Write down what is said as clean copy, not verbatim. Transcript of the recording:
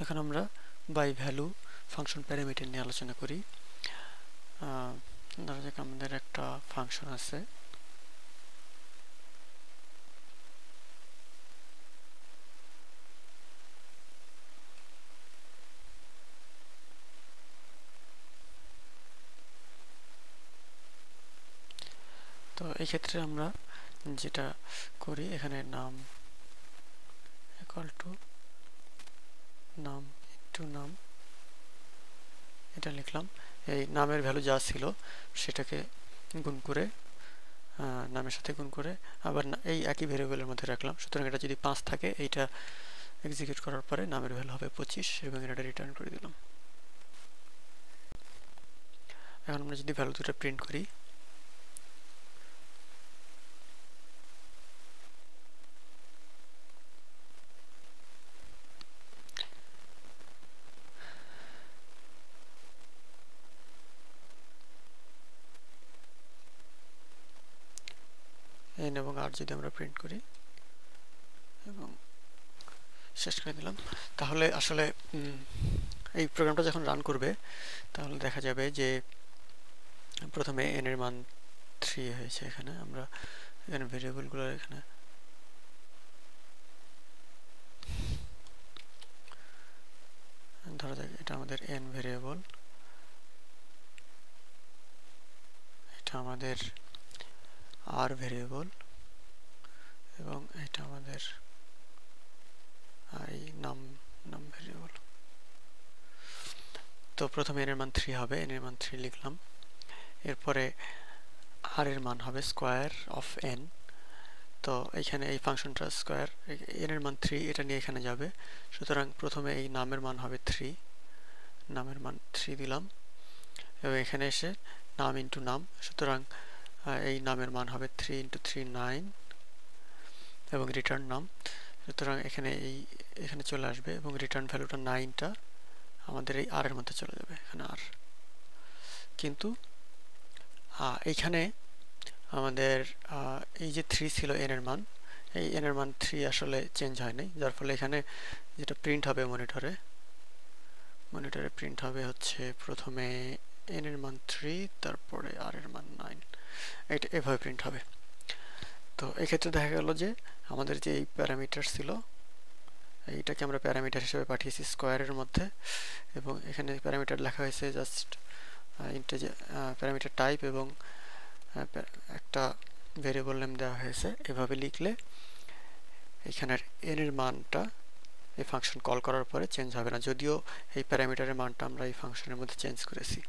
এখন আমরা by value function parameter নিয়ে আলোচনা করি। ধরা যাক আমাদের একটা ফাংশন আছে, তো এই ক্ষেত্রে আমরা যেটা করি, এখানে নাম ইকুয়াল টু নাম ইনটু নাম এটা লিখলাম। এই নামের ভ্যালু যা ছিল সেটাকে গুণ করে নামের সাথে গুণ করে আবার এই একই ভেরিয়েবলের মধ্যে রাখলাম। সুতরাং এটা যদি 5 থাকে, এইটা এক্সিকিউট করার পরে নামের ভ্যালু হবে 25 এবং এটা রিটার্ন করে দিলাম। এখন আমরা যদি ভ্যালু দুটো প্রিন্ট করি, n এবং r যদি আমরা প্রিন্ট করি এবং শেষ করে দিলাম, তাহলে আসলে এই প্রোগ্রামটা যখন রান করবে তাহলে দেখা যাবে যে প্রথমে n এর মান 3 হয়েছে। এখানে আমরা এখানে ভেরিয়েবলগুলো এখানে ধরা যাক এটা আমাদের n ভেরিয়েবল, এটা আমাদের r ভেরিয়েবল এবং এটা আমাদের এই নাম ভেরিয়েবল। তো প্রথমে n এর মান 3 হবে, n এর মান 3 লিখলাম। এরপরে r এর মান হবে স্কোয়ার অফ n। তো এখানে এই ফাংশনটা স্কোয়ার, n এর মান 3, এটা নিয়ে এখানে যাবে। সুতরাং প্রথমে এই নামের মান হবে 3, নামের মান 3 দিলাম এবং এখানে এসে নাম ইনটু নাম, সুতরাং এই নামের মান হবে 3 ইন্টু 3 9 এবং রিটার্ন নাম। সুতরাং এখানে চলে আসবে এবং রিটার্ন ভ্যালুটা 9টা আমাদের এই r এর মধ্যে চলে যাবে, এখানে r। কিন্তু এইখানে আমাদের এই যে 3 ছিল n এর মান, এই n এর মান 3 আসলে চেঞ্জ হয় নাই, যার ফলে এখানে যেটা প্রিন্ট হবে মনিটরে প্রিন্ট হবে হচ্ছে প্রথমে n এর মান 3, তারপরে r এর মান 9, এটা এভাবে প্রিন্ট হবে। তো এক্ষেত্রে দেখা গেল যে আমাদের যে এই প্যারামিটার ছিল, এইটাকে আমরা প্যারামিটার হিসেবে পাঠিয়েছি স্কোয়ারের মধ্যে এবং এখানে প্যারামিটার লেখা হয়েছে জাস্ট ইন্টিজার প্যারামিটার টাইপ এবং একটা ভেরিয়েবল নেম দেওয়া হয়েছে। এভাবে লিখলে এখানের n এর মানটা এই ফাংশন কল করার পরে চেঞ্জ হবে না, যদিও এই প্যারামিটারের মানটা আমরা এই ফাংশনের মধ্যে চেঞ্জ করেছি।